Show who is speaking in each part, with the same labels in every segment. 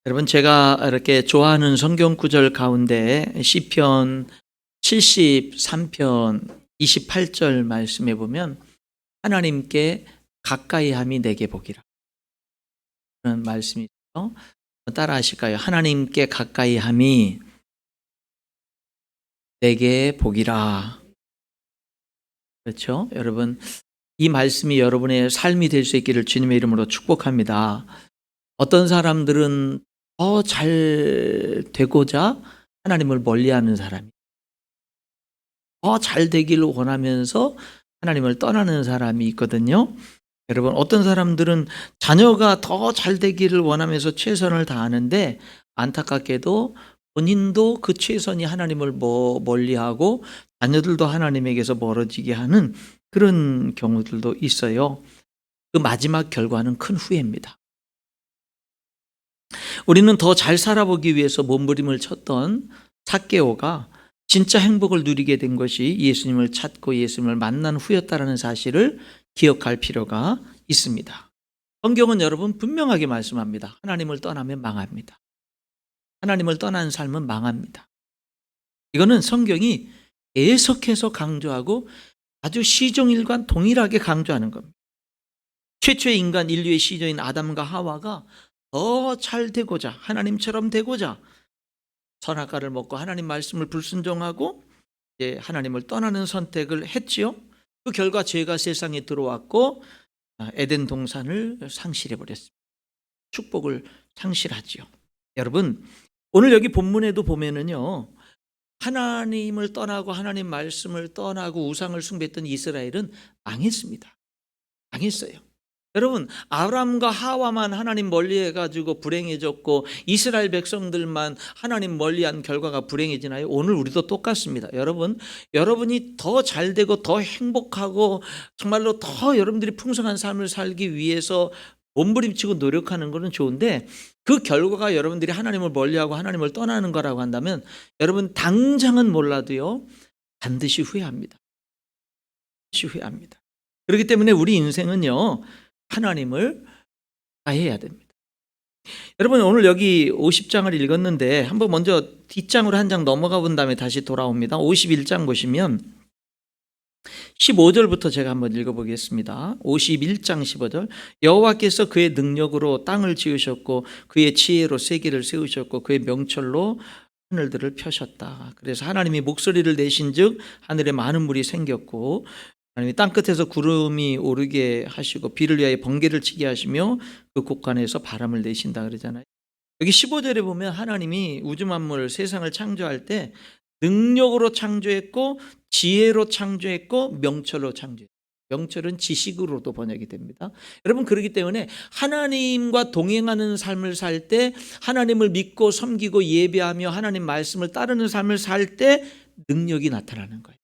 Speaker 1: 여러분, 제가 이렇게 좋아하는 성경 구절 가운데 시편 73편 28절 말씀해 보면 하나님께 가까이함이 내게 복이라 그런 말씀이 있어요. 따라 하실까요? 하나님께 가까이함이 내게 복이라. 그렇죠? 여러분, 이 말씀이 여러분의 삶이 될 수 있기를 주님의 이름으로 축복합니다. 어떤 사람들은 더 잘 되고자 하나님을 멀리하는 사람이, 더 잘 되기를 원하면서 하나님을 떠나는 사람이 있거든요. 여러분, 어떤 사람들은 자녀가 더 잘 되기를 원하면서 최선을 다하는데 안타깝게도 본인도 그 최선이 하나님을 멀리하고 자녀들도 하나님에게서 멀어지게 하는 그런 경우들도 있어요. 그 마지막 결과는 큰 후회입니다. 우리는 더 잘 살아보기 위해서 몸부림을 쳤던 삭개오가 진짜 행복을 누리게 된 것이 예수님을 찾고 예수님을 만난 후였다라는 사실을 기억할 필요가 있습니다. 성경은 여러분 분명하게 말씀합니다. 하나님을 떠나면 망합니다. 하나님을 떠난 삶은 망합니다. 이거는 성경이 계속해서 강조하고 아주 시종일관 동일하게 강조하는 겁니다. 최초의 인간 인류의 시조인 아담과 하와가 더 잘 되고자, 하나님처럼 되고자 선악과를 먹고 하나님 말씀을 불순종하고 이제 하나님을 떠나는 선택을 했지요. 그 결과 죄가 세상에 들어왔고 에덴 동산을 상실해 버렸습니다. 축복을 상실하지요. 여러분, 오늘 여기 본문에도 보면은요, 하나님을 떠나고 하나님 말씀을 떠나고 우상을 숭배했던 이스라엘은 망했습니다. 망했어요. 여러분, 아브람과 하와만 하나님 멀리해가지고 불행해졌고 이스라엘 백성들만 하나님 멀리한 결과가 불행해지나요? 오늘 우리도 똑같습니다. 여러분, 여러분이 더 잘되고 더 행복하고 정말로 더 여러분들이 풍성한 삶을 살기 위해서 몸부림치고 노력하는 것은 좋은데 그 결과가 여러분들이 하나님을 멀리하고 하나님을 떠나는 거라고 한다면 여러분 당장은 몰라도요 반드시 후회합니다. 반드시 후회합니다. 그렇기 때문에 우리 인생은요 하나님을 가해야 됩니다. 여러분, 오늘 여기 50장을 읽었는데 한번 먼저 뒷장으로 한 장 넘어가 본 다음에 다시 돌아옵니다. 51장 보시면 15절부터 제가 한번 읽어보겠습니다. 51장 15절. 여호와께서 그의 능력으로 땅을 지으셨고 그의 지혜로 세계를 세우셨고 그의 명철로 하늘들을 펴셨다. 그래서 하나님이 목소리를 내신 즉 하늘에 많은 물이 생겼고 하나님이 땅끝에서 구름이 오르게 하시고 비를 위하여 번개를 치게 하시며 그 곳간에서 바람을 내신다 그러잖아요. 여기 15절에 보면 하나님이 우주 만물 세상을 창조할 때 능력으로 창조했고 지혜로 창조했고 명철로 창조했고, 명철은 지식으로도 번역이 됩니다. 여러분, 그렇기 때문에 하나님과 동행하는 삶을 살 때 하나님을 믿고 섬기고 예배하며 하나님 말씀을 따르는 삶을 살 때 능력이 나타나는 거예요.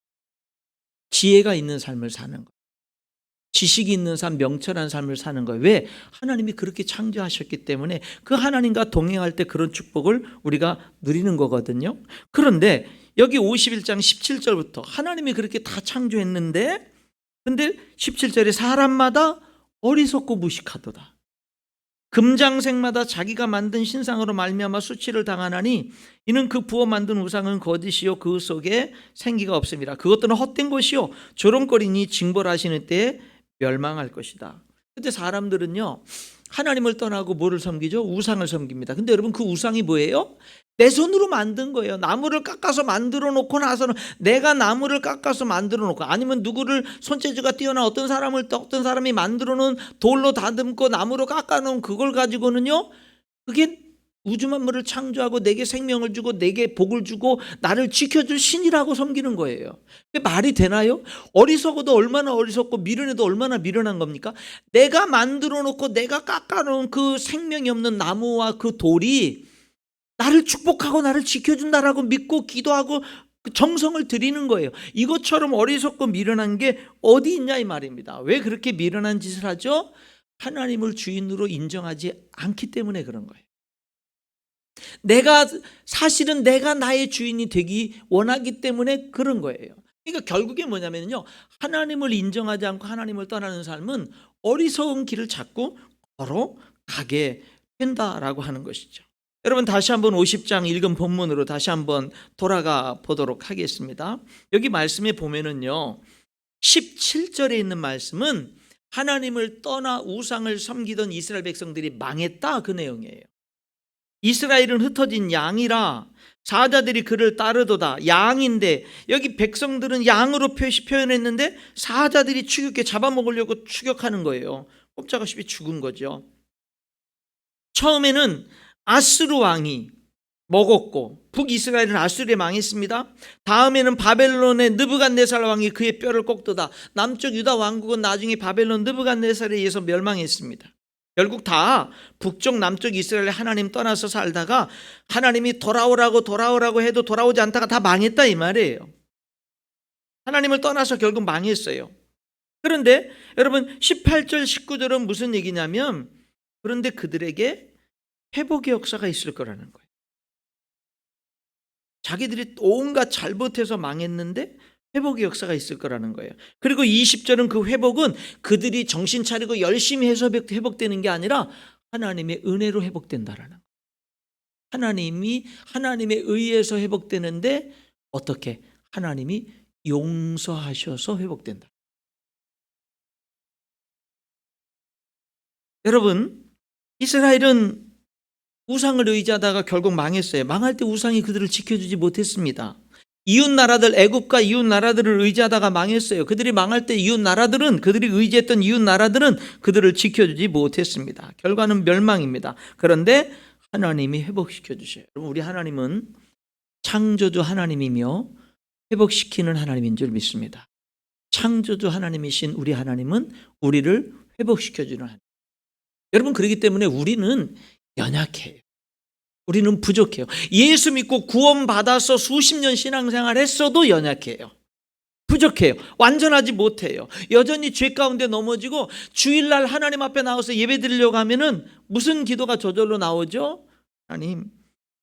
Speaker 1: 지혜가 있는 삶을 사는 거예요. 지식이 있는 삶, 명철한 삶을 사는 거예요. 왜? 하나님이 그렇게 창조하셨기 때문에 그 하나님과 동행할 때 그런 축복을 우리가 누리는 거거든요. 그런데 여기 51장 17절부터 하나님이 그렇게 다 창조했는데 근데 17절에 사람마다 어리석고 무식하도다. 금장색마다 자기가 만든 신상으로 말미암아 수치를 당하나니 이는 그 부어 만든 우상은 거짓이요 그 속에 생기가 없음이라. 그것들은 헛된 것이요 조롱거리니 징벌하시는 때에 멸망할 것이다. 근데 사람들은요 하나님을 떠나고 뭐를 섬기죠? 우상을 섬깁니다. 근데 여러분, 그 우상이 뭐예요? 내 손으로 만든 거예요. 나무를 깎아서 만들어 놓고 나서는 내가 나무를 깎아서 만들어 놓고 아니면 누구를 손재주가 뛰어난 어떤 사람이 만들어 놓은 돌로 다듬고 나무로 깎아 놓은 그걸 가지고는요 그게 우주 만물을 창조하고 내게 생명을 주고 내게 복을 주고 나를 지켜줄 신이라고 섬기는 거예요. 말이 되나요? 어리석어도 얼마나 어리석고 미련해도 얼마나 미련한 겁니까? 내가 만들어 놓고 내가 깎아 놓은 그 생명이 없는 나무와 그 돌이 나를 축복하고 나를 지켜준다라고 믿고 기도하고 정성을 들이는 거예요. 이것처럼 어리석고 미련한 게 어디 있냐 이 말입니다. 왜 그렇게 미련한 짓을 하죠? 하나님을 주인으로 인정하지 않기 때문에 그런 거예요. 사실은 내가 나의 주인이 되기 원하기 때문에 그런 거예요. 그러니까 결국에 뭐냐면요, 하나님을 인정하지 않고 하나님을 떠나는 삶은 어리석은 길을 자꾸 걸어가게 된다라고 하는 것이죠. 여러분 다시 한번 50장 읽은 본문으로 다시 한번 돌아가 보도록 하겠습니다. 여기 말씀에 보면은요, 17절에 있는 말씀은 하나님을 떠나 우상을 섬기던 이스라엘 백성들이 망했다, 그 내용이에요. 이스라엘은 흩어진 양이라 사자들이 그를 따르도다. 양인데 여기 백성들은 양으로 표현했는데 사자들이 추격해 잡아먹으려고 추격하는 거예요. 꼼짝없이 죽은 거죠. 처음에는 아스루 왕이 먹었고 북이스라엘은 아수르에 망했습니다. 다음에는 바벨론의 느부갓네살 왕이 그의 뼈를 꺾도다. 남쪽 유다 왕국은 나중에 바벨론 느부갓네살에 의해서 멸망했습니다. 결국 다 북쪽 남쪽 이스라엘 하나님 떠나서 살다가 하나님이 돌아오라고 해도 돌아오지 않다가 다 망했다, 이 말이에요. 하나님을 떠나서 결국 망했어요. 그런데 여러분 18절 19절은 무슨 얘기냐면, 그런데 그들에게 회복의 역사가 있을 거라는 거예요. 자기들이 온갖 잘못해서 망했는데 회복의 역사가 있을 거라는 거예요. 그리고 20절은 그 회복은 그들이 정신 차리고 열심히 해서 회복되는 게 아니라 하나님의 은혜로 회복된다라는 거예요. 하나님에 의해서 회복되는데 어떻게? 하나님이 용서하셔서 회복된다. 여러분, 이스라엘은 우상을 의지하다가 결국 망했어요. 망할 때 우상이 그들을 지켜주지 못했습니다. 이웃 나라들, 애굽과 이웃 나라들을 의지하다가 망했어요. 그들이 망할 때 그들이 의지했던 이웃 나라들은 그들을 지켜주지 못했습니다. 결과는 멸망입니다. 그런데 하나님이 회복시켜 주셔요. 여러분, 우리 하나님은 창조주 하나님이며 회복시키는 하나님인 줄 믿습니다. 창조주 하나님이신 우리 하나님은 우리를 회복시켜 주는 하나님. 여러분, 그렇기 때문에 우리는 연약해요. 우리는 부족해요. 예수 믿고 구원받아서 수십 년 신앙생활 했어도 연약해요. 부족해요. 완전하지 못해요. 여전히 죄 가운데 넘어지고 주일날 하나님 앞에 나와서 예배 드리려고 하면은 무슨 기도가 저절로 나오죠? 하나님,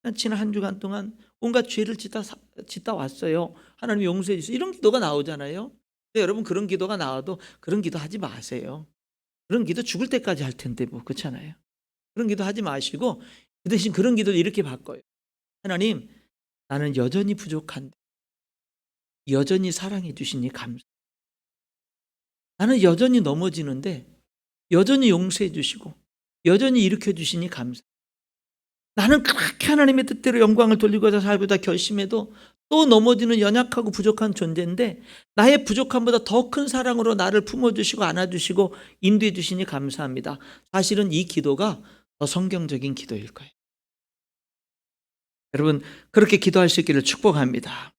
Speaker 1: 난 지난 한 주간 동안 온갖 죄를 짓다 왔어요. 하나님 용서해 주세요. 이런 기도가 나오잖아요. 근데 여러분, 그런 기도가 나와도 그런 기도 하지 마세요. 그런 기도 죽을 때까지 할 텐데 뭐, 그렇잖아요. 그런 기도 하지 마시고 그 대신 그런 기도를 이렇게 바꿔요. 하나님, 나는 여전히 부족한데 여전히 사랑해 주시니 감사합니다. 나는 여전히 넘어지는데 여전히 용서해 주시고 여전히 일으켜 주시니 감사합니다. 나는 그렇게 하나님의 뜻대로 영광을 돌리고자 살고자 결심해도 또 넘어지는 연약하고 부족한 존재인데 나의 부족함보다 더 큰 사랑으로 나를 품어주시고 안아주시고 인도해 주시니 감사합니다. 사실은 이 기도가 더 성경적인 기도일 거예요. 여러분, 그렇게 기도할 수 있기를 축복합니다.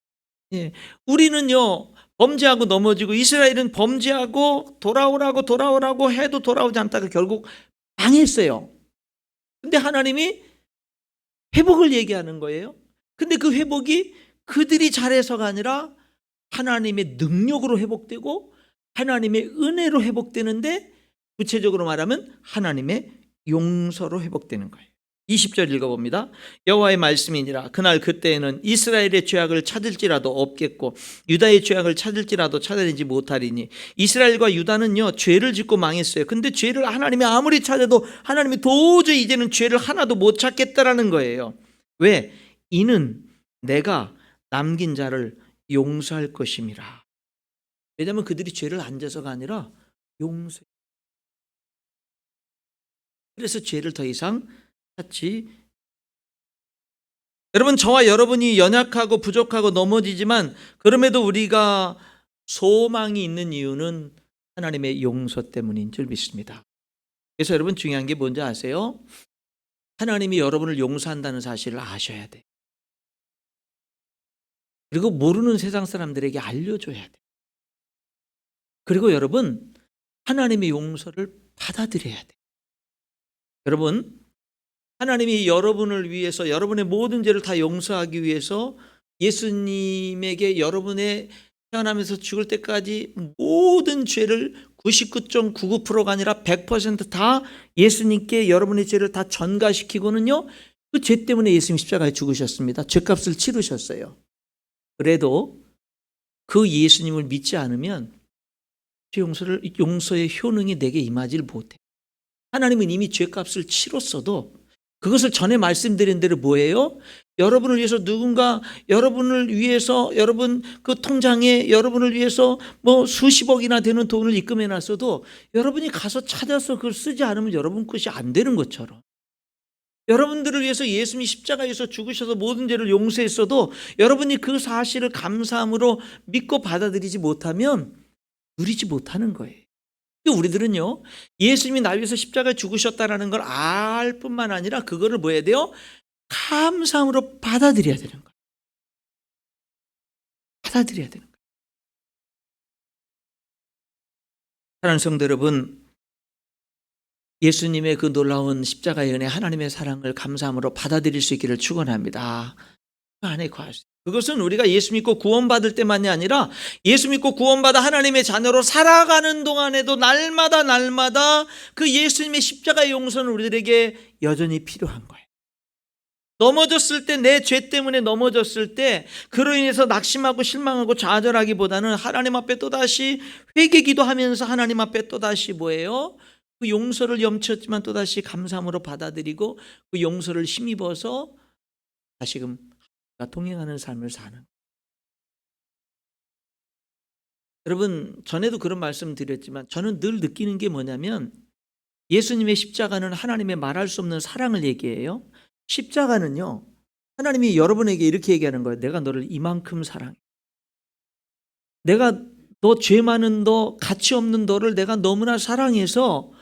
Speaker 1: 예, 우리는요, 범죄하고 넘어지고 이스라엘은 범죄하고 돌아오라고 해도 돌아오지 않다가 결국 망했어요. 근데 하나님이 회복을 얘기하는 거예요. 근데 그 회복이 그들이 잘해서가 아니라 하나님의 능력으로 회복되고 하나님의 은혜로 회복되는데, 구체적으로 말하면 하나님의 용서로 회복되는 거예요. 20절 읽어봅니다. 여호와의 말씀이니라. 그날 그때에는 이스라엘의 죄악을 찾을지라도 없겠고 유다의 죄악을 찾을지라도 찾아내지 못하리니. 이스라엘과 유다는요, 죄를 짓고 망했어요. 근데 죄를 하나님이 아무리 찾아도 하나님이 도저히 이제는 죄를 하나도 못 찾겠다라는 거예요. 왜? 이는 내가 남긴 자를 용서할 것임이라. 왜냐하면 그들이 죄를 안 져서가 아니라 용서. 그래서 죄를 더 이상 찾지. 여러분, 저와 여러분이 연약하고 부족하고 넘어지지만 그럼에도 우리가 소망이 있는 이유는 하나님의 용서 때문인 줄 믿습니다. 그래서 여러분, 중요한 게 뭔지 아세요? 하나님이 여러분을 용서한다는 사실을 아셔야 돼요. 그리고 모르는 세상 사람들에게 알려줘야 돼요. 그리고 여러분, 하나님의 용서를 받아들여야 돼요. 여러분, 하나님이 여러분을 위해서 여러분의 모든 죄를 다 용서하기 위해서 예수님에게 여러분의 태어나면서 죽을 때까지 모든 죄를 99.99%가 아니라 100% 예수님께 여러분의 죄를 다 전가시키고는요, 그 죄 때문에 예수님 십자가에 죽으셨습니다. 죄값을 치르셨어요. 그래도 그 예수님을 믿지 않으면 용서의 효능이 내게 임하지 못해. 하나님은 이미 죄값을 치렀어도 그것을 전에 말씀드린 대로 뭐예요? 여러분을 위해서 누군가 여러분을 위해서 여러분 그 통장에 여러분을 위해서 뭐 수십억이나 되는 돈을 입금해 놨어도 여러분이 가서 찾아서 그걸 쓰지 않으면 여러분 것이 안 되는 것처럼, 여러분들을 위해서 예수님이 십자가에서 죽으셔서 모든 죄를 용서했어도 여러분이 그 사실을 감사함으로 믿고 받아들이지 못하면 누리지 못하는 거예요. 우리들은요, 예수님이 나 위해서 십자가에 죽으셨다는 걸 알 뿐만 아니라 그거를 뭐 해야 돼요? 감사함으로 받아들여야 되는 거예요. 받아들여야 되는 거예요. 사랑하는 성도 여러분, 예수님의 그 놀라운 십자가의 은혜, 하나님의 사랑을 감사함으로 받아들일 수 있기를 축원합니다. 그 안에 거하세요. 그것은 우리가 예수 믿고 구원받을 때만이 아니라 예수 믿고 구원받아 하나님의 자녀로 살아가는 동안에도 날마다 그 예수님의 십자가의 용서는 우리들에게 여전히 필요한 거예요. 넘어졌을 때, 내 죄 때문에 넘어졌을 때 그로 인해서 낙심하고 실망하고 좌절하기보다는 하나님 앞에 또다시 회개 기도하면서 하나님 앞에 또다시 뭐예요? 그 용서를 염치었지만 또다시 감사함으로 받아들이고 그 용서를 힘입어서 다시금 동행하는 삶을 사는. 여러분, 전에도 그런 말씀 드렸지만 저는 늘 느끼는 게 뭐냐면 예수님의 십자가는 하나님의 말할 수 없는 사랑을 얘기해요. 십자가는요, 하나님이 여러분에게 이렇게 얘기하는 거예요. 내가 너를 이만큼 사랑해. 내가 너 죄 많은 너, 가치 없는 너를 내가 너무나 사랑해서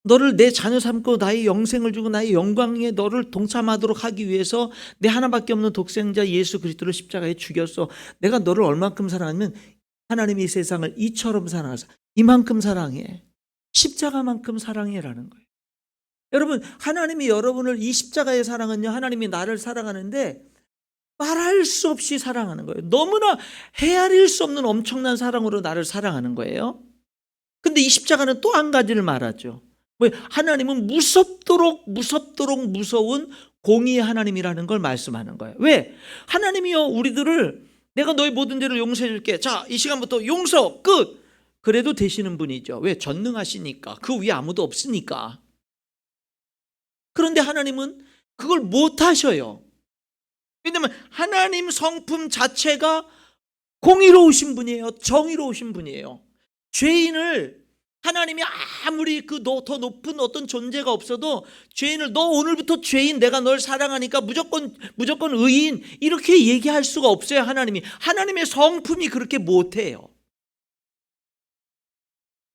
Speaker 1: 너를 내 자녀 삼고 나의 영생을 주고 나의 영광에 너를 동참하도록 하기 위해서 내 하나밖에 없는 독생자 예수 그리스도를 십자가에 죽였어. 내가 너를 얼만큼 사랑하면 하나님이 이 세상을 이처럼 사랑하사 이만큼 사랑해. 십자가만큼 사랑해라는 거예요. 여러분, 하나님이 여러분을 이 십자가의 사랑은요, 하나님이 나를 사랑하는데 말할 수 없이 사랑하는 거예요. 너무나 헤아릴 수 없는 엄청난 사랑으로 나를 사랑하는 거예요. 근데 이 십자가는 또 한 가지를 말하죠. 왜? 하나님은 무섭도록 무서운 공의의 하나님이라는 걸 말씀하는 거예요. 왜? 하나님이요, 우리들을 내가 너의 모든 죄를 용서해 줄게. 자, 이 시간부터 용서 끝. 그래도 되시는 분이죠. 왜? 전능하시니까. 그 위에 아무도 없으니까. 그런데 하나님은 그걸 못 하셔요. 왜냐하면 하나님 성품 자체가 공의로우신 분이에요. 정의로우신 분이에요. 죄인을 하나님이 아무리 더 높은 어떤 존재가 없어도 죄인을 너 오늘부터 죄인, 내가 널 사랑하니까 무조건 의인, 이렇게 얘기할 수가 없어요. 하나님의 성품이 그렇게 못해요.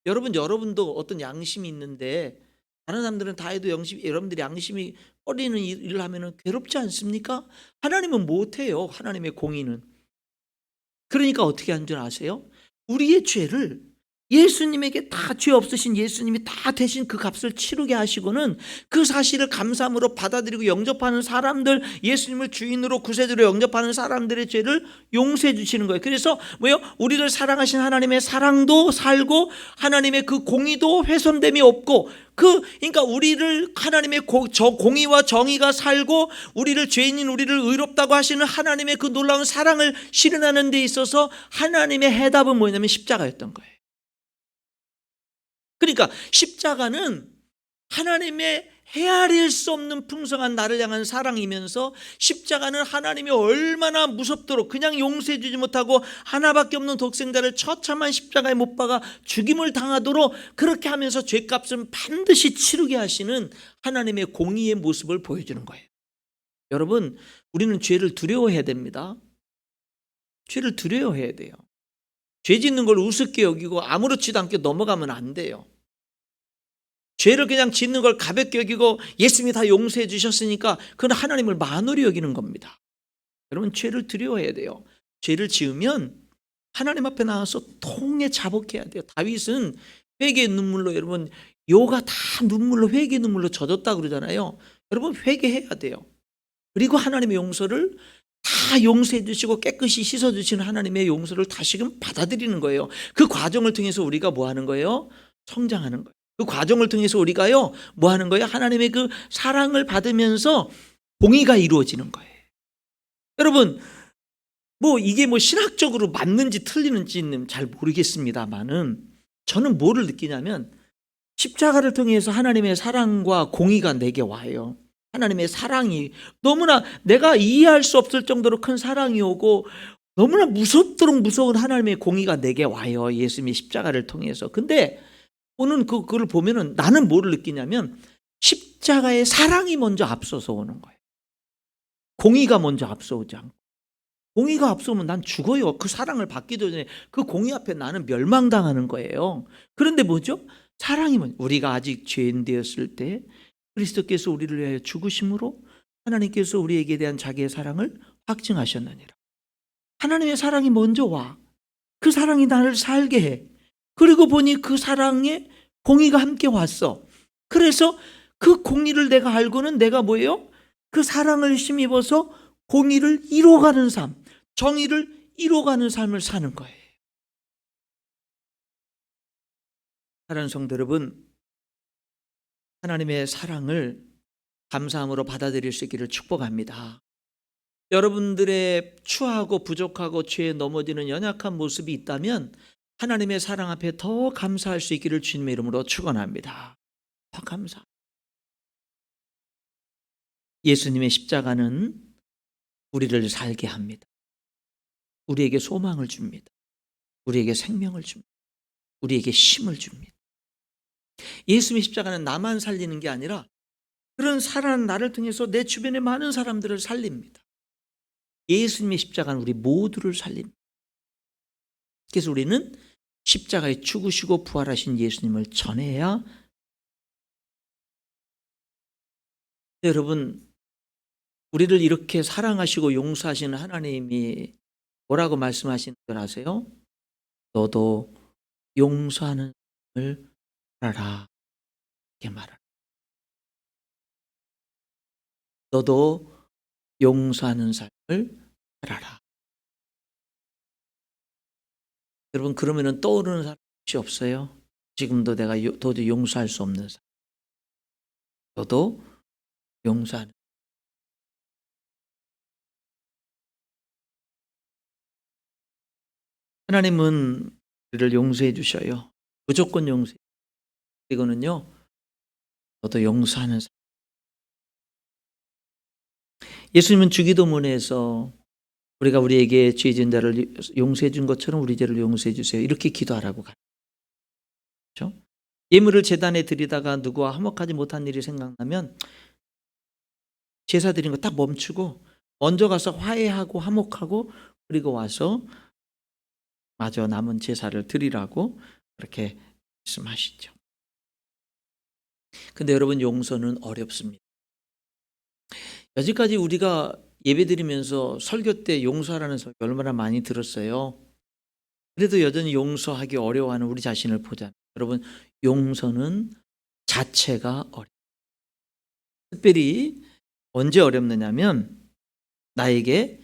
Speaker 1: 여러분도 어떤 양심이 있는데 다른 사람들은 다 해도 여러분들이 양심이 꺼리는 일을 하면 괴롭지 않습니까? 하나님은 못해요. 하나님의 공의는. 그러니까 어떻게 한 줄 아세요? 우리의 죄를 예수님에게 다 죄 없으신 예수님이 다 대신 그 값을 치르게 하시고는 그 사실을 감사함으로 받아들이고 영접하는 사람들, 예수님을 주인으로 구세주로 영접하는 사람들의 죄를 용서해 주시는 거예요. 그래서 뭐요? 우리를 사랑하신 하나님의 사랑도 살고 하나님의 그 공의도 훼손됨이 없고 그러니까 우리를 하나님의 공의와 정의가 살고 우리를 죄인인 우리를 의롭다고 하시는 하나님의 그 놀라운 사랑을 실현하는 데 있어서 하나님의 해답은 뭐냐면 십자가였던 거예요. 그러니까 십자가는 하나님의 헤아릴 수 없는 풍성한 나를 향한 사랑이면서 십자가는 하나님이 얼마나 무섭도록 그냥 용서해 주지 못하고 하나밖에 없는 독생자를 처참한 십자가에 못 박아 죽임을 당하도록 그렇게 하면서 죄값은 반드시 치르게 하시는 하나님의 공의의 모습을 보여주는 거예요. 여러분, 우리는 죄를 두려워해야 됩니다. 죄를 두려워해야 돼요. 죄 짓는 걸 우습게 여기고 아무렇지도 않게 넘어가면 안 돼요. 죄를 그냥 짓는 걸 가볍게 여기고 예수님이 다 용서해 주셨으니까 그건 하나님을 만홀히 여기는 겁니다. 여러분, 죄를 두려워해야 돼요. 죄를 지으면 하나님 앞에 나와서 통에 자복해야 돼요. 다윗은 회개의 눈물로, 여러분, 요가 다 눈물로, 회개의 눈물로 젖었다 그러잖아요. 여러분, 회개해야 돼요. 그리고 하나님의 용서를 다 용서해 주시고 깨끗이 씻어 주시는 하나님의 용서를 다시금 받아들이는 거예요. 그 과정을 통해서 우리가 뭐 하는 거예요? 성장하는 거예요. 그 과정을 통해서 우리가요 뭐 하는 거예요? 하나님의 그 사랑을 받으면서 공의가 이루어지는 거예요. 여러분, 이게 신학적으로 맞는지 틀리는지는 잘 모르겠습니다만은 저는 뭐를 느끼냐면 십자가를 통해서 하나님의 사랑과 공의가 내게 와요. 하나님의 사랑이 너무나 내가 이해할 수 없을 정도로 큰 사랑이 오고 너무나 무섭도록 무서운 하나님의 공의가 내게 와요. 예수님의 십자가를 통해서. 근데 오늘 그걸 보면은 나는 뭐를 느끼냐면 십자가의 사랑이 먼저 앞서서 오는 거예요. 공의가 먼저 앞서오지 않고. 공의가 앞서오면 난 죽어요. 그 사랑을 받기도 전에 그 공의 앞에 나는 멸망당하는 거예요. 그런데 뭐죠? 사랑이 먼저. 우리가 아직 죄인 되었을 때 그리스도께서 우리를 위하여 죽으심으로 하나님께서 우리에게 대한 자기의 사랑을 확증하셨느니라. 하나님의 사랑이 먼저 와. 그 사랑이 나를 살게 해. 그리고 보니 그 사랑에 공의가 함께 왔어. 그래서 그 공의를 내가 알고는 내가 뭐예요? 그 사랑을 힘입어서 공의를 이뤄가는 삶, 정의를 이뤄가는 삶을 사는 거예요. 사랑하는 성도 여러분, 하나님의 사랑을 감사함으로 받아들일 수 있기를 축복합니다. 여러분들의 추하고 부족하고 죄에 넘어지는 연약한 모습이 있다면 하나님의 사랑 앞에 더 감사할 수 있기를 주님의 이름으로 축원합니다. 더 감사. 예수님의 십자가는 우리를 살게 합니다. 우리에게 소망을 줍니다. 우리에게 생명을 줍니다. 우리에게 힘을 줍니다. 예수님의 십자가는 나만 살리는 게 아니라 그런 살아난 나를 통해서 내 주변의 많은 사람들을 살립니다. 예수님의 십자가는 우리 모두를 살립니다. 그래서 우리는 십자가에 죽으시고 부활하신 예수님을 전해야. 여러분, 우리를 이렇게 사랑하시고 용서하시는 하나님이 뭐라고 말씀하시는 줄 아세요? 너도 용서하는 삶을 살아라. 이렇게 말합니다. 너도 용서하는 삶을 살아라. 여러분, 그러면은 떠오르는 사람이 없어요? 지금도 내가 도저히 용서할 수 없는 사람. 너도 용서하는. 하나님은 우리를 용서해 주셔요. 무조건 용서해. 이거는요, 너도 용서하는 사람. 예수님은 주기도문에서 우리가 우리에게 죄 지은 자를 용서해 준 것처럼 우리 죄를 용서해 주세요. 이렇게 기도하라고 가르쳐요. 그렇죠? 예물을 제단에 드리다가 누구와 화목하지 못한 일이 생각나면 제사 드린 거 딱 멈추고 먼저 가서 화해하고 화목하고 그리고 와서 마저 남은 제사를 드리라고 그렇게 말씀하시죠. 근데 여러분, 용서는 어렵습니다. 여지까지 우리가 예배드리면서 설교 때 용서하라는 설교 얼마나 많이 들었어요. 그래도 여전히 용서하기 어려워하는 우리 자신을 보자. 여러분, 용서는 자체가 어려워요. 특별히 언제 어렵느냐면 나에게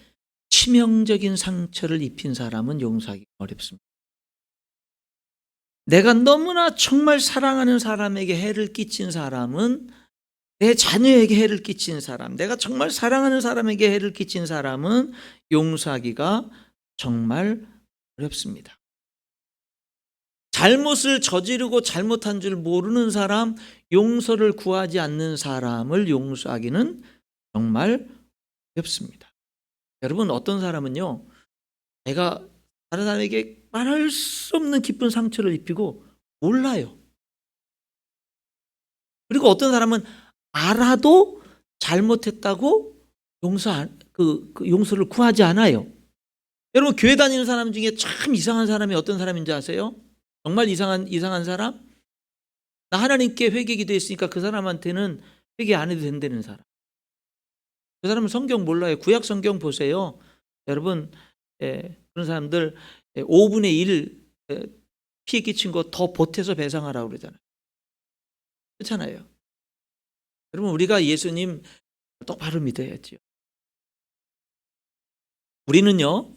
Speaker 1: 치명적인 상처를 입힌 사람은 용서하기 어렵습니다. 내가 너무나 정말 사랑하는 사람에게 해를 끼친 사람은, 내 자녀에게 해를 끼친 사람, 내가 정말 사랑하는 사람에게 해를 끼친 사람은 용서하기가 정말 어렵습니다. 잘못을 저지르고 잘못한 줄 모르는 사람, 용서를 구하지 않는 사람을 용서하기는 정말 어렵습니다. 여러분, 어떤 사람은요, 내가 다른 사람에게 말할 수 없는 깊은 상처를 입히고 몰라요. 그리고 어떤 사람은 알아도 잘못했다고 용서를 구하지 않아요. 여러분, 교회 다니는 사람 중에 참 이상한 사람이 어떤 사람인지 아세요? 정말 이상한 사람? 나 하나님께 회개 기도했으니까 그 사람한테는 회개 안 해도 된다는 사람. 그 사람은 성경 몰라요. 구약 성경 보세요. 여러분, 그런 사람들 5분의 1 피해 끼친 거 더 보태서 배상하라고 그러잖아요. 그렇잖아요. 여러분, 우리가 예수님 똑바로 믿어야죠. 우리는요,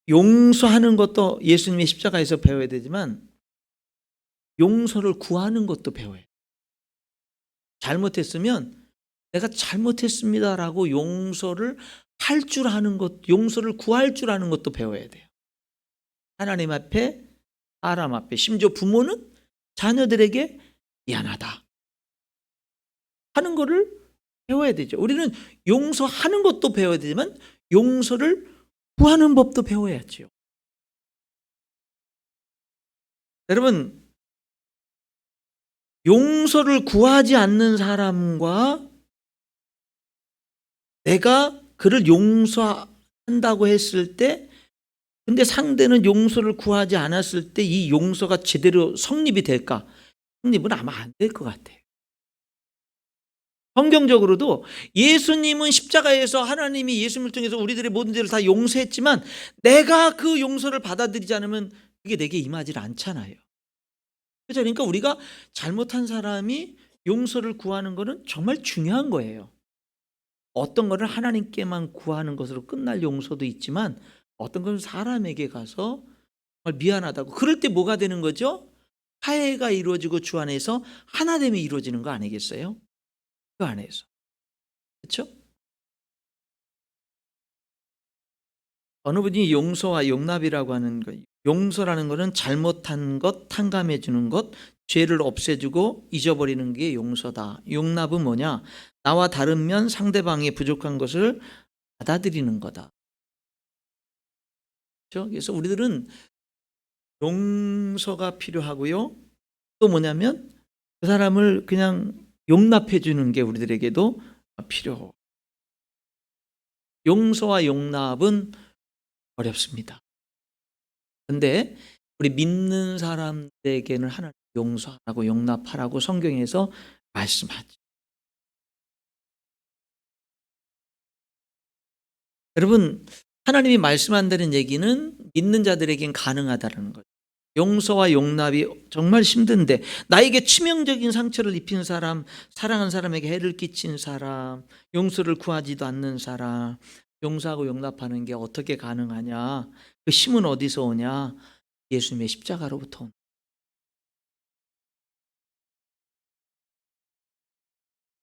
Speaker 1: 용서하는 것도 예수님의 십자가에서 배워야 되지만 용서를 구하는 것도 배워야 돼요. 잘못했으면 내가 잘못했습니다라고 용서를 할 줄 아는 것, 용서를 구할 줄 아는 것도 배워야 돼요. 하나님 앞에, 사람 앞에, 심지어 부모는 자녀들에게 미안하다. 하는 거를 배워야 되죠. 우리는 용서하는 것도 배워야 되지만 용서를 구하는 법도 배워야죠. 여러분, 용서를 구하지 않는 사람과 내가 그를 용서한다고 했을 때, 근데 상대는 용서를 구하지 않았을 때 이 용서가 제대로 성립이 될까? 성립은 아마 안 될 것 같아요. 성경적으로도 예수님은 십자가에서 하나님이 예수님을 통해서 우리들의 모든 죄를 다 용서했지만 내가 그 용서를 받아들이지 않으면 그게 내게 임하지 않잖아요. 그러니까 우리가 잘못한 사람이 용서를 구하는 것은 정말 중요한 거예요. 어떤 것을 하나님께만 구하는 것으로 끝날 용서도 있지만 어떤 것은 사람에게 가서 정말 미안하다고, 그럴 때 뭐가 되는 거죠? 화해가 이루어지고 주 안에서 하나됨이 이루어지는 거 아니겠어요? 그 안에서. 그렇죠? 어느 분이 용서와 용납이라고 하는 거, 용서라는 것은 잘못한 것 탕감해 주는 것, 죄를 없애주고 잊어버리는 게 용서다. 용납은 뭐냐? 나와 다르면 상대방의 부족한 것을 받아들이는 거다. 그렇죠? 그래서 우리들은 용서가 필요하고요. 또 뭐냐면 그 사람을 그냥 용납해 주는 게 우리들에게도 필요하고. 용서와 용납은 어렵습니다. 근데 우리 믿는 사람들에게는 하나님 용서하라고 용납하라고 성경에서 말씀하죠. 여러분, 하나님이 말씀한다는 얘기는 믿는 자들에겐 가능하다는 거죠. 용서와 용납이 정말 힘든데 나에게 치명적인 상처를 입힌 사람, 사랑하는 사람에게 해를 끼친 사람, 용서를 구하지도 않는 사람, 용서하고 용납하는 게 어떻게 가능하냐? 그 힘은 어디서 오냐? 예수님의 십자가로부터 온.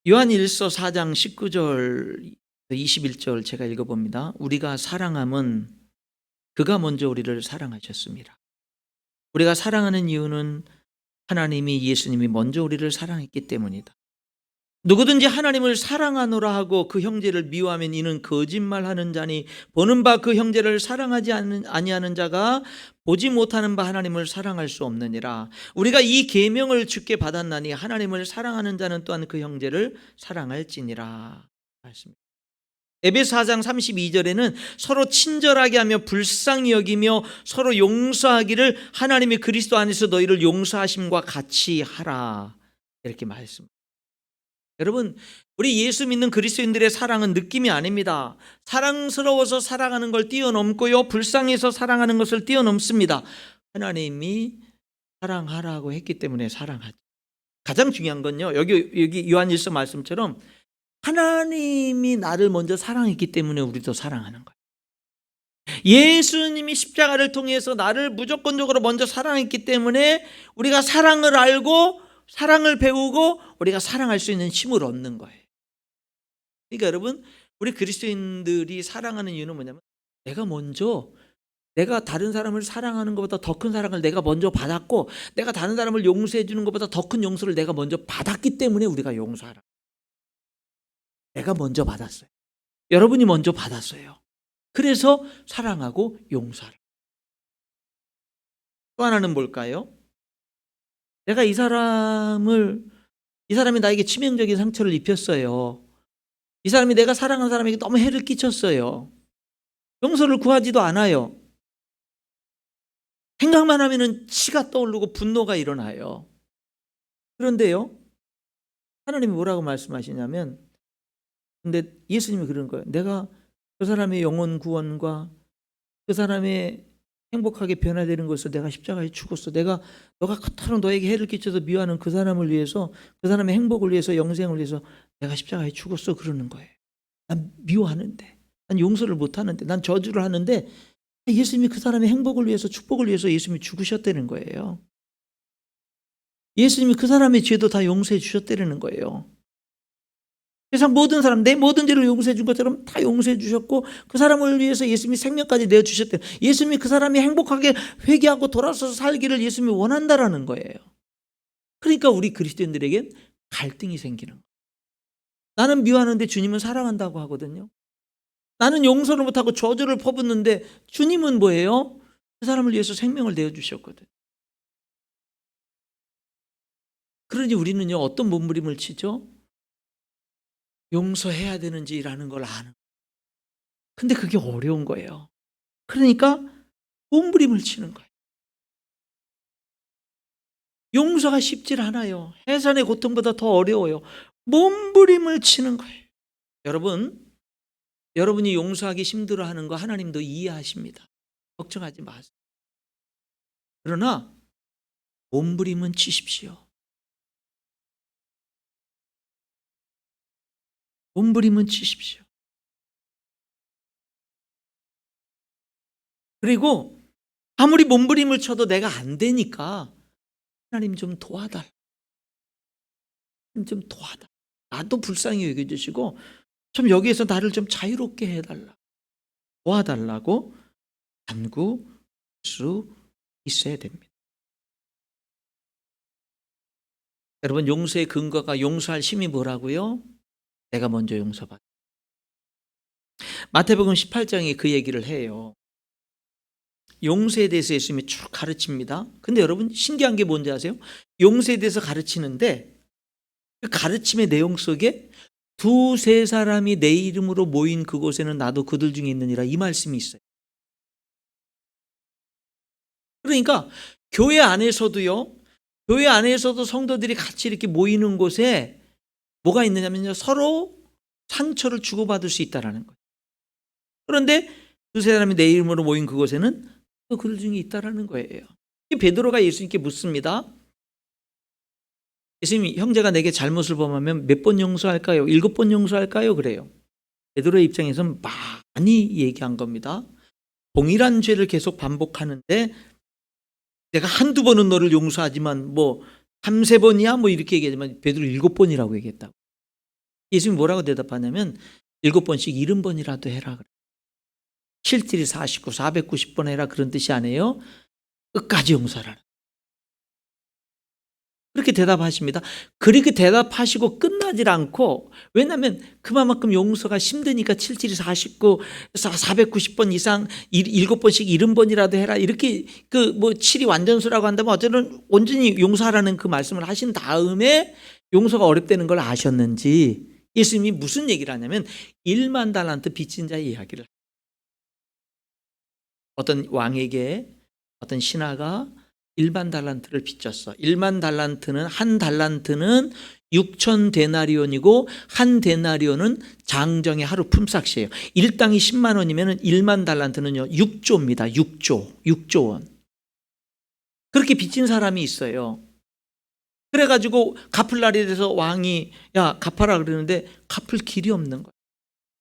Speaker 1: 요한 1서 4장 19절 21절 제가 읽어봅니다. 우리가 사랑함은 그가 먼저 우리를 사랑하셨습니다. 우리가 사랑하는 이유는 하나님이, 예수님이 먼저 우리를 사랑했기 때문이다. 누구든지 하나님을 사랑하노라 하고 그 형제를 미워하면 이는 거짓말하는 자니 보는 바 그 형제를 사랑하지 아니하는 자가 보지 못하는 바 하나님을 사랑할 수 없느니라. 우리가 이 계명을 주께 받았나니 하나님을 사랑하는 자는 또한 그 형제를 사랑할지니라. 말씀입니다. 에베소 4장 32절에는 서로 친절하게 하며 불쌍히 여기며 서로 용서하기를 하나님이 그리스도 안에서 너희를 용서하심과 같이 하라. 이렇게 말씀합니다. 여러분, 우리 예수 믿는 그리스도인들의 사랑은 느낌이 아닙니다. 사랑스러워서 사랑하는 걸 뛰어넘고요, 불쌍해서 사랑하는 것을 뛰어넘습니다. 하나님이 사랑하라고 했기 때문에 사랑하죠. 가장 중요한 건요, 여기 요한일서 말씀처럼 하나님이 나를 먼저 사랑했기 때문에 우리도 사랑하는 거예요. 예수님이 십자가를 통해서 나를 무조건적으로 먼저 사랑했기 때문에 우리가 사랑을 알고 사랑을 배우고 우리가 사랑할 수 있는 힘을 얻는 거예요. 그러니까 여러분, 우리 그리스도인들이 사랑하는 이유는 뭐냐면 내가 다른 사람을 사랑하는 것보다 더 큰 사랑을 내가 먼저 받았고 내가 다른 사람을 용서해 주는 것보다 더 큰 용서를 내가 먼저 받았기 때문에 우리가 용서하라. 내가 먼저 받았어요. 여러분이 먼저 받았어요. 그래서 사랑하고 용서하라. 또 하나는 뭘까요? 내가 이 사람이 나에게 치명적인 상처를 입혔어요. 이 사람이 내가 사랑하는 사람에게 너무 해를 끼쳤어요. 용서를 구하지도 않아요. 생각만 하면은 치가 떠오르고 분노가 일어나요. 그런데요, 하나님이 뭐라고 말씀하시냐면, 근데 예수님이 그런 거예요. 내가 그 사람의 영혼 구원과 그 사람의 행복하게 변화되는 것을 내가 십자가에 죽었어. 너가 그토록 너에게 해를 끼쳐서 미워하는 그 사람을 위해서, 그 사람의 행복을 위해서, 영생을 위해서 내가 십자가에 죽었어. 그러는 거예요. 난 미워하는데, 난 용서를 못하는데, 난 저주를 하는데 예수님이 그 사람의 행복을 위해서, 축복을 위해서 예수님이 죽으셨다는 거예요. 예수님이 그 사람의 죄도 다 용서해 주셨다는 거예요. 세상 모든 사람, 내 모든 죄를 용서해 준 것처럼 다 용서해 주셨고 그 사람을 위해서 예수님이 생명까지 내어주셨대요. 예수님이 그 사람이 행복하게 회개하고 돌아서서 살기를 예수님이 원한다라는 거예요. 그러니까 우리 그리스도인들에겐 갈등이 생기는 거예요. 나는 미워하는데 주님은 사랑한다고 하거든요. 나는 용서를 못하고 저주를 퍼붓는데 주님은 뭐예요? 그 사람을 위해서 생명을 내어주셨거든. 그러니 우리는요, 어떤 몸부림을 치죠? 용서해야 되는지라는 걸 아는. 근데 그게 어려운 거예요. 그러니까 몸부림을 치는 거예요. 용서가 쉽질 않아요. 해산의 고통보다 더 어려워요. 몸부림을 치는 거예요. 여러분이 용서하기 힘들어하는 거 하나님도 이해하십니다. 걱정하지 마세요. 그러나 몸부림은 치십시오. 몸부림은 치십시오. 그리고 아무리 몸부림을 쳐도 내가 안 되니까 하나님 좀 도와달라. 좀 도와달라. 나도 불쌍히 여겨주시고 좀 여기에서 나를 좀 자유롭게 해달라. 도와달라고 간구할 수 있어야 됩니다. 여러분, 용서의 근거가 용서할 힘이 뭐라고요? 내가 먼저 용서받. 마태복음 18장에 그 얘기를 해요. 용서에 대해서 예수님이 쭉 가르칩니다. 근데 여러분 신기한 게 뭔지 아세요? 용서에 대해서 가르치는데 그 가르침의 내용 속에 두세 사람이 내 이름으로 모인 그곳에는 나도 그들 중에 있느니라, 이 말씀이 있어요. 그러니까 교회 안에서도요, 교회 안에서도 성도들이 같이 이렇게 모이는 곳에 뭐가 있느냐면요, 서로 상처를 주고받을 수 있다라는 거예요. 그런데 두세 사람이 내 이름으로 모인 그곳에는 또 그들 중에 있다라는 거예요. 베드로가 예수님께 묻습니다. 예수님이 형제가 내게 잘못을 범하면 몇 번 용서할까요? 7번 용서할까요? 그래요. 베드로의 입장에서는 많이 얘기한 겁니다. 동일한 죄를 계속 반복하는데 내가 한두 번은 너를 용서하지만 뭐 3-4번이야 뭐 이렇게 얘기하지만 베드로 7번이라고 얘기했다고. 예수님이 뭐라고 대답하냐면 7번씩 70번이라도 해라 그래. 7-7이 49, 490번 해라, 그런 뜻이 아니에요. 끝까지 용서하라. 그렇게 대답하십니다. 그렇게 대답하시고 끝나질 않고, 왜냐하면 그만큼 용서가 힘드니까 7-7이 49, 490번 이상 7번씩 70번이라도 해라, 이렇게 그 뭐 7이 완전수라고 한다면 어쨌든 온전히 용서하라는 그 말씀을 하신 다음에 용서가 어렵다는 걸 아셨는지 예수님이 무슨 얘기를 하냐면 1만 달란트 빚진 자의 이야기를. 어떤 왕에게 어떤 신하가 1만 달란트를 빚졌어. 1만 달란트는, 한 달란트는 6천 데나리온이고 한 데나리온은 장정의 하루 품삯이에요. 일당이 10만 원이면 1만 달란트는요 6조입니다. 6조 원. 그렇게 빚진 사람이 있어요. 그래가지고 갚을 날이 돼서 왕이 야 갚아라 그러는데 갚을 길이 없는 거예요.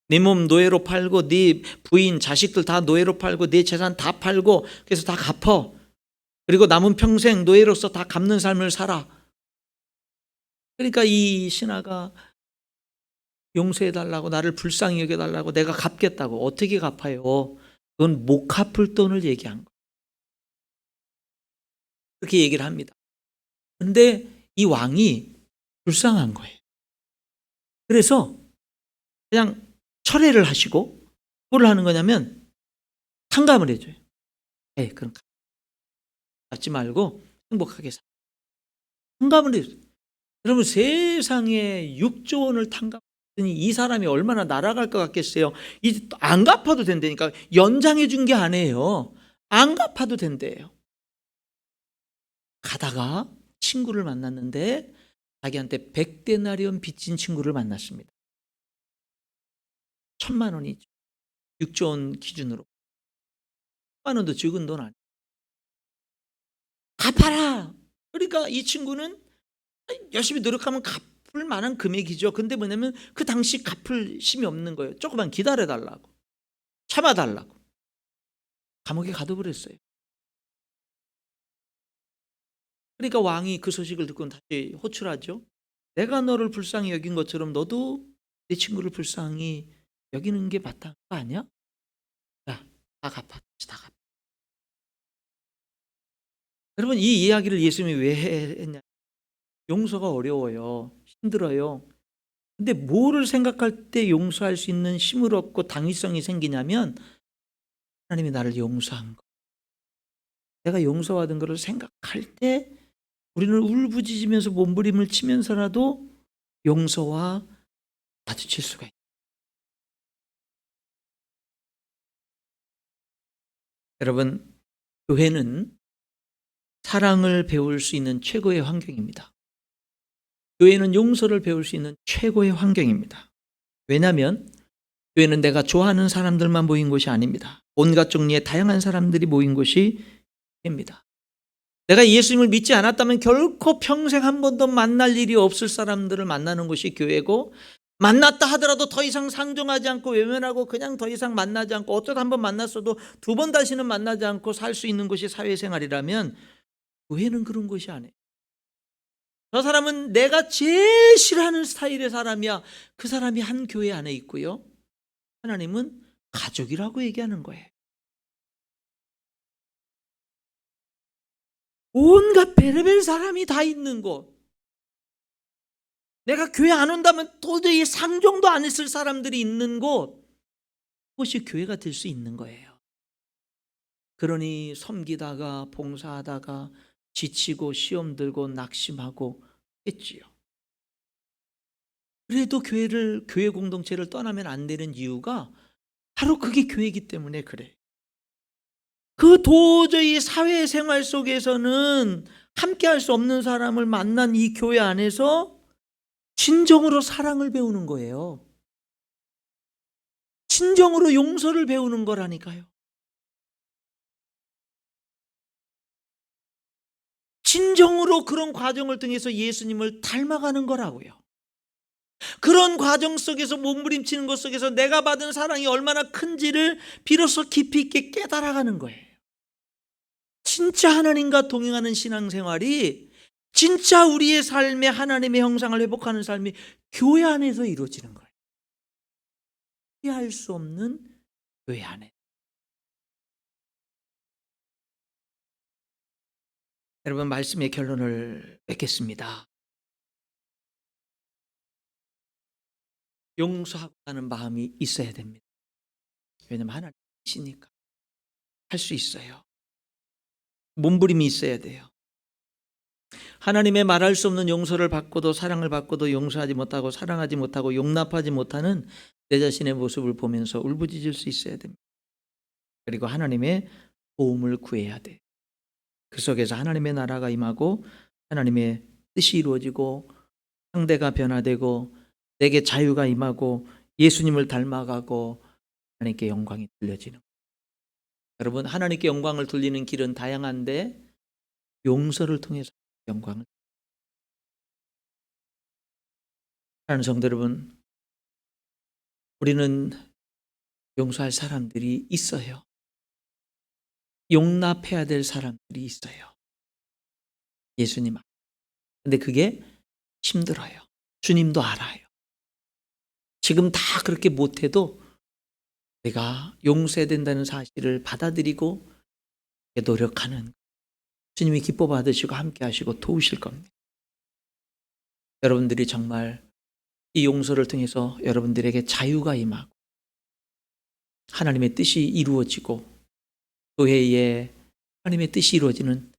Speaker 1: 네 몸 노예로 팔고 네 부인 자식들 다 노예로 팔고 네 재산 다 팔고 그래서 다 갚어. 그리고 남은 평생 노예로서 다 갚는 삶을 살아. 그러니까 이 신하가 용서해달라고, 나를 불쌍히 여겨달라고, 내가 갚겠다고. 어떻게 갚아요? 그건 못 갚을 돈을 얘기한 거예요. 그렇게 얘기를 합니다. 그런데 이 왕이 불쌍한 거예요. 그래서 그냥 철회를 하시고 뭘 하는 거냐면 탕감을 해줘요. 그럼 갚지 말고 행복하게 살. 탕감을 해줘요. 여러분, 세상에 6조 원을 탕감했더니 이 사람이 얼마나 날아갈 것 같겠어요. 이제 안 갚아도 된다니까. 연장해 준 게 아니에요. 안 갚아도 된대요. 가다가 친구를 만났는데 자기한테 100데나리온 빚진 친구를 만났습니다. 1,000만 원이죠. 6조 원 기준으로. 1,000만 원도 적은 돈 아니에요. 갚아라. 그러니까 이 친구는 열심히 노력하면 갚을 만한 금액이죠. 근데 뭐냐면 그 당시 갚을 힘이 없는 거예요. 조금만 기다려달라고, 참아달라고. 감옥에 가둬버렸어요. 그러니까 왕이 그 소식을 듣고는 다시 호출하죠. 내가 너를 불쌍히 여긴 것처럼 너도 내 친구를 불쌍히 여기는 게 마땅한 거 아니야? 야, 다 갚아. 다 갚아. 여러분, 이 이야기를 예수님이 왜 했냐? 용서가 어려워요. 힘들어요. 근데 뭐를 생각할 때 용서할 수 있는 힘을 얻고 당위성이 생기냐면 하나님이 나를 용서한 거. 내가 용서받은 것을 생각할 때 우리는 울부짖으면서 몸부림을 치면서라도 용서와 마주칠 수가 있어요. 여러분, 교회는 사랑을 배울 수 있는 최고의 환경입니다. 교회는 용서를 배울 수 있는 최고의 환경입니다. 왜냐하면 교회는 내가 좋아하는 사람들만 모인 곳이 아닙니다. 온갖 종류의 다양한 사람들이 모인 곳이 교회입니다. 내가 예수님을 믿지 않았다면 결코 평생 한 번도 만날 일이 없을 사람들을 만나는 곳이 교회고, 만났다 하더라도 더 이상 상종하지 않고 외면하고 그냥 더 이상 만나지 않고, 어쩌다 한 번 만났어도 두 번 다시는 만나지 않고 살 수 있는 곳이 사회생활이라면 교회는 그런 곳이 아니에요. 저 사람은 내가 제일 싫어하는 스타일의 사람이야. 그 사람이 한 교회 안에 있고요, 하나님은 가족이라고 얘기하는 거예요. 온갖 별의별 사람이 다 있는 곳, 내가 교회 안 온다면 도저히 상종도 안 했을 사람들이 있는 곳, 그것이 교회가 될 수 있는 거예요. 그러니 섬기다가 봉사하다가 지치고 시험 들고 낙심하고 했지요. 그래도 교회 공동체를 떠나면 안 되는 이유가 바로 그게 교회이기 때문에 그래. 그 도저히 사회생활 속에서는 함께 할 수 없는 사람을 만난 이 교회 안에서 진정으로 사랑을 배우는 거예요. 진정으로 용서를 배우는 거라니까요. 진정으로 그런 과정을 통해서 예수님을 닮아가는 거라고요. 그런 과정 속에서 몸부림치는 것 속에서 내가 받은 사랑이 얼마나 큰지를 비로소 깊이 있게 깨달아가는 거예요. 진짜 하나님과 동행하는 신앙생활이, 진짜 우리의 삶에 하나님의 형상을 회복하는 삶이 교회 안에서 이루어지는 거예요. 피할 수 없는 교회 안에. 여러분, 말씀의 결론을 맺겠습니다. 용서하고 하는 마음이 있어야 됩니다. 왜냐하면 하나님이시니까 할 수 있어요. 몸부림이 있어야 돼요. 하나님의 말할 수 없는 용서를 받고도 사랑을 받고도 용서하지 못하고 사랑하지 못하고 용납하지 못하는 내 자신의 모습을 보면서 울부짖을 수 있어야 됩니다. 그리고 하나님의 도움을 구해야 돼. 그 속에서 하나님의 나라가 임하고 하나님의 뜻이 이루어지고 상대가 변화되고 내게 자유가 임하고 예수님을 닮아가고 하나님께 영광이 돌려지는 거예요. 여러분, 하나님께 영광을 돌리는 길은 다양한데 용서를 통해서 영광을. 사랑하는 성도 여러분, 우리는 용서할 사람들이 있어요. 용납해야 될 사람들이 있어요. 예수님. 근데 그게 힘들어요. 주님도 알아요. 지금 다 그렇게 못해도 내가 용서해야 된다는 사실을 받아들이고 노력하는, 주님이 기뻐 받으시고 함께 하시고 도우실 겁니다. 여러분들이 정말 이 용서를 통해서 여러분들에게 자유가 임하고 하나님의 뜻이 이루어지고 교회에 하나님의 뜻이 이루어지는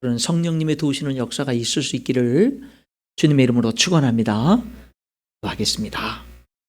Speaker 1: 그런 성령님의 도우시는 역사가 있을 수 있기를 주님의 이름으로 축원합니다. 기도하겠습니다.